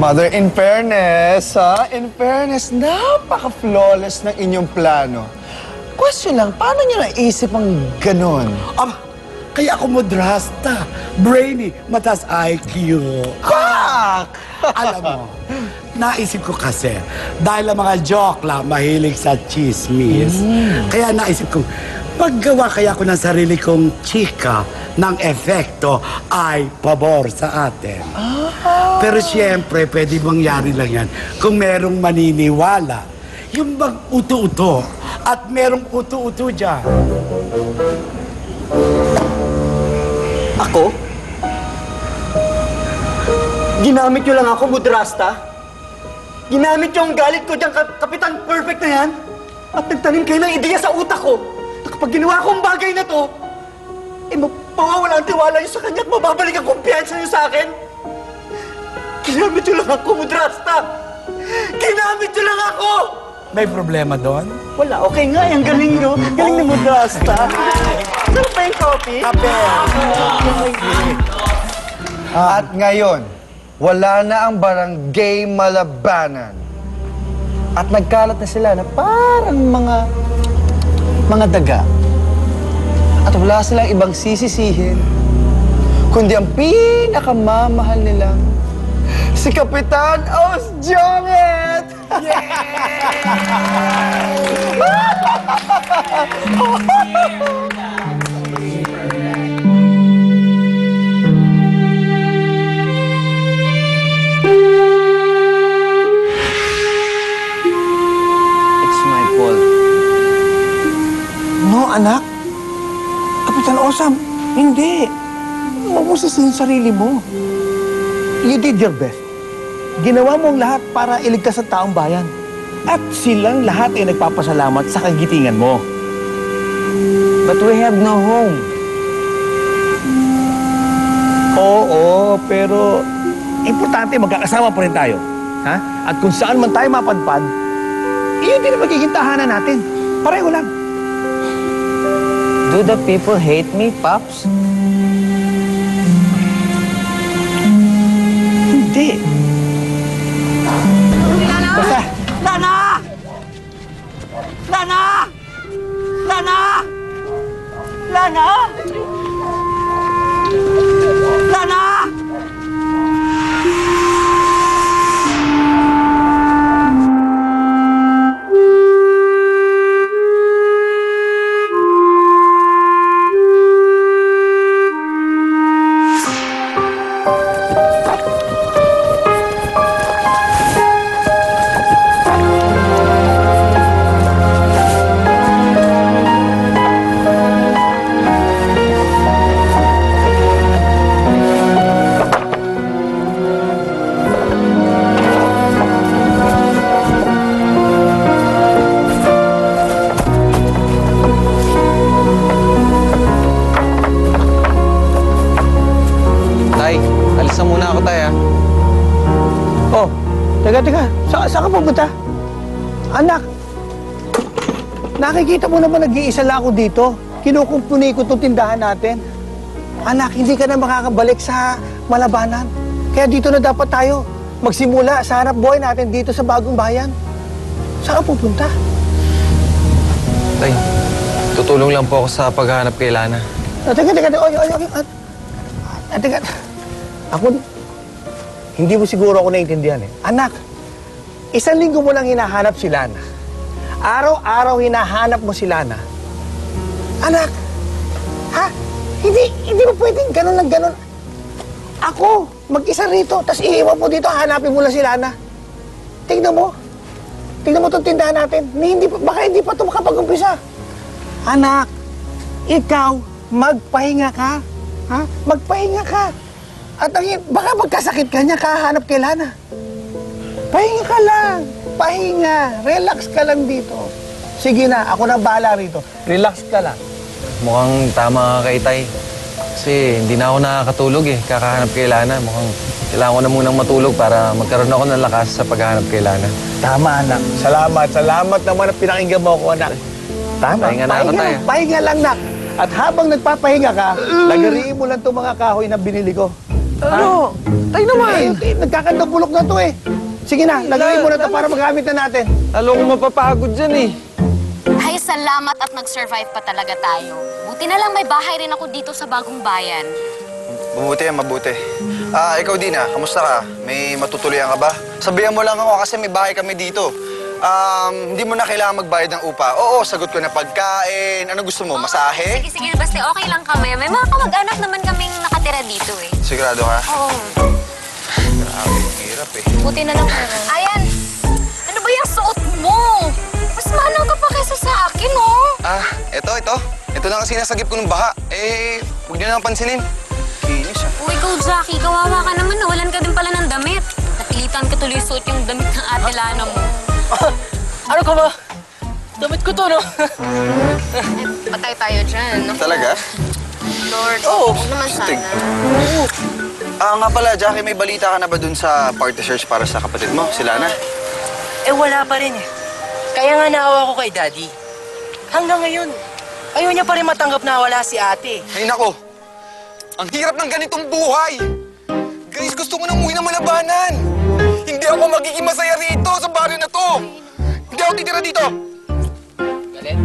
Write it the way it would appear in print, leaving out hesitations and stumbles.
Mother, in fairness, napaka-flawless ng inyong plano. Question lang, paano niyo naisip ang ganun? Kaya ako modrasta, brainy, mataas IQ. Alam mo, naisip ko kasi, dahil ang mga joke lang, mahilig sa chismis. Kaya naisip ko, paggawa kaya ko ng sarili kong chika ng efekto ay pabor sa atin. Pero siyempre, pwede mangyari lang yan kung merong maniniwala. Yung bang uto-uto at merong uto-uto dyan. Ako? Ginamit nyo lang ako, Mudrasta? Ginamit nyo ang galit ko dyan, Kapitan Perfect na yan? At nagtanim kayo ng ideya sa utak ko na kapag ginawa ko ang bagay na to, mawawala ang tiwala nyo sa kanya at mababalik ang kumpiyansa nyo sa akin? Ginamit nyo lang ako, Mudrasta! Ginamit nyo lang ako! May problema doon? Wala, okay nga. Ang galing nyo. Galing ni Mudrasta. Sarap ba yung coffee? Kape! At ngayon, wala na ang barangay Malabanan. At nagkalat na sila na parang mga daga. At wala silang ibang sisisihin, kundi ang pinakamamahal nilang si Kapitan Osjonget! It's my fault. No, anak. Kapitan Osam, hindi. Huwag mo sisihin sarili mo. You did your best. Ginawa mo ang lahat para iligtas ang taong bayan. At silang lahat ay nagpapasalamat sa kagitingan mo. But we have no home. Oo, pero importante magkakasama pa rin tayo. Ha? At kung saan man tayo mapadpad, iyon din ang magiging tahanan natin. Pareho lang. Do the people hate me, Pops? Hindi. Basta, Lana! Lana! Lana! Lana! Lana! Alisan muna ako, Tay, ah. oh, teka. Saan ka pupunta? Anak, nakikita mo naman nag-iisa lang ako dito. Kinukumpuni ko itong tindahan natin. Anak, hindi ka na makakabalik sa Malabanan. Kaya dito na dapat tayo magsimula sa hanap buhay natin dito sa bagong bayan. Saan ka pupunta? Tay, tutulong lang po ako sa paghahanap kay Lana. Teka. Teka. Ako, hindi mo siguro ako naiintindihan eh. Anak, 1 linggo mo lang hinahanap si Lana. Araw-araw hinahanap mo si Lana. Anak, ha? Hindi mo pwedeng ganun lang ganun. Ako, mag-isa rito, tapos iiwan mo dito, hanapin mo lang si Lana. Tingnan mo itong tindahan natin. Baka hindi pa ito makapag-umpisa. Anak, ikaw, magpahinga ka. Ha? Magpahinga ka. At baka magkasakit ka niya, kahanap kay Lana. Pahinga ka lang. Pahinga. Relax ka lang dito. Sige na, ako na bahala rito. Relax ka lang. Mukhang tama ka kay Tay. Kasi hindi na ako nakakatulog eh, kakahanap kay Lana. Mukhang kailangan ko na munang matulog para magkaroon ako ng lakas sa paghahanap kay Lana. Tama, anak. Salamat naman na pinakinggan mo ako, anak. Tama. Pahinga na ako, Tay. Pahinga lang, nak. At habang nagpapahinga ka, lagariin mo lang itong mga kahoy na binili ko. Ano? Tay naman! Nagkakandang bulok na to eh. Sige na, lagay mo na to para magamit na natin. Lalo akong mapapagod dyan eh. Ay, salamat at nag-survive pa talaga tayo. Buti na lang may bahay rin ako dito sa bagong bayan. Mabuti yan, mabuti. Ikaw Dina, kamusta ka? May matutuloyan ka ba? Sabihan mo lang ako kasi may bahay kami dito. Hindi mo na kailangan magbayad ng upa. Oo, sagot ko na pagkain. Ano gusto mo, masahe? Sige, sige, basta okay lang kami. May mga kamag-anak naman kaming nakatira dito eh. Sigurado ka? Oo. Grabe, ang hirap eh. Buti na lang meron. Ayan! Ano ba yung suot mo? Mas manang ka pa kaysa sa akin, oh! Ito. Ito na kasi nasagip ko ng baha. Huwag niyo na pansinin. Kinis ah. Uy, ikaw, Jackie, kawawa ka naman. Nawalan ka din pala ng damit. Napilitan ka tuloy suot yung damit ng ate Lana mo. Ano ka ba? Damit ko to, no? Patay tayo dyan, no? Talaga? Lord, huwag naman sana. Nga pala, Jackie, may balita ka na ba dun sa party search para sa kapatid mo, si Lana? Wala pa rin eh. Kaya nga naawa ko kay Daddy. Hanggang ngayon, ayaw niya pa rin matanggap na wala si ate. Ay nako, ang hirap ng ganitong buhay. Guys, gusto ko nang umuwi ng Malabanan. Hindi ako magiging masaya rito sa baryo na to. Hindi ako titira dito. Galit?